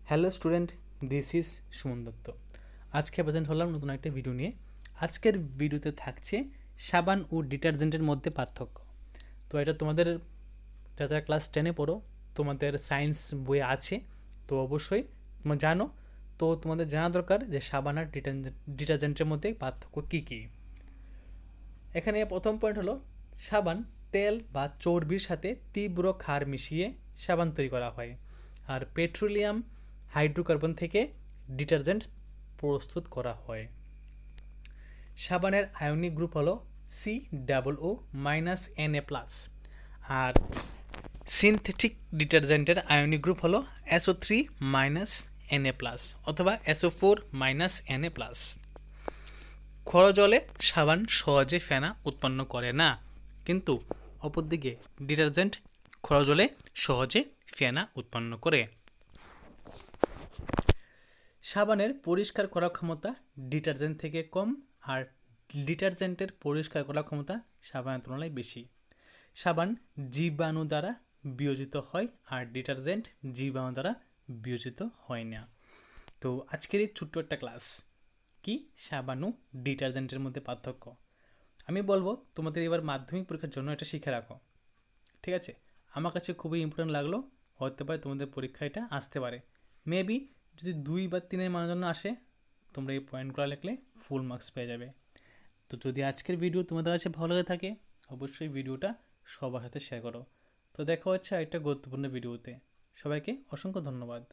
Hello student, this is Suman Dutta. আজকে present হলাম নতুন একটা ভিডিও নিয়ে। আজকের ভিডিওতে থাকছে সাবান ও ডিটারজেন্টের মধ্যে পার্থক্য। তো এটা তোমাদের যারা ক্লাস 10-এ পড়ো, তোমাদের সায়েন্স বইয়ে আছে, তো অবশ্যই তোমরা জানো। তো তোমাদের জানা দরকার যে সাবান আর ডিটারজেন্টের মধ্যে পার্থক্য কী কী। এখানে প্রথম পয়েন্ট হলো, সাবান তেল বা চর্বির সাথে তীব্র ক্ষার মিশিয়ে সাবান তৈরি করা হয়, আর পেট্রোলিয়াম হাইড্রোকার্বন থেকে ডিটারজেন্ট প্রস্তুত করা হয়। সাবানের আয়নিক গ্রুপ হলো COO-Na+, আর সিনথেটিক ডিটারজেন্টের আয়নিক গ্রুপ হলো SO3-Na+, অথবা SO4-Na+। খরা জলে সাবান সহজে ফেনা উৎপন্ন করে না, কিন্তু অপরদিকে ডিটারজেন্ট খরা জলে সহজে ফেনা উৎপন্ন করে। সাবানের পরিষ্কার করার ক্ষমতা ডিটারজেন্ট থেকে কম, আর ডিটারজেন্টের পরিষ্কার করার ক্ষমতা সাবানের তুলনায় বেশি। সাবান জীবাণু দ্বারা বিয়োজিত হয়, আর ডিটারজেন্ট জীবাণু দ্বারা বিয়োজিত হয় না। তো আজকের এই ছোট্ট একটা ক্লাস, কি সাবান ও ডিটারজেন্টের মধ্যে পার্থক্য, আমি বলবো তোমাদের এবার মাধ্যমিক পরীক্ষার জন্য এটা শিখে রাখো, ঠিক আছে? আমার কাছে খুবই ইম্পর্টেন্ট লাগলো। হতে পারে তোমাদের পরীক্ষা এটা আসতে পারে, মেবি যদি 2 বা 3-এর মানের জন্য আসে, তোমরা এই পয়েন্টগুলো লিখলে ফুল মার্কস পেয়ে যাবে। তো যদি আজকের ভিডিও তোমাদের কাছে ভালো লাগে থাকে, অবশ্যই ভিডিওটা সবার সাথে শেয়ার করো। তো দেখা হচ্ছে একটা গুরুত্বপূর্ণ ভিডিওতে। সবাইকে অসংখ্য ধন্যবাদ।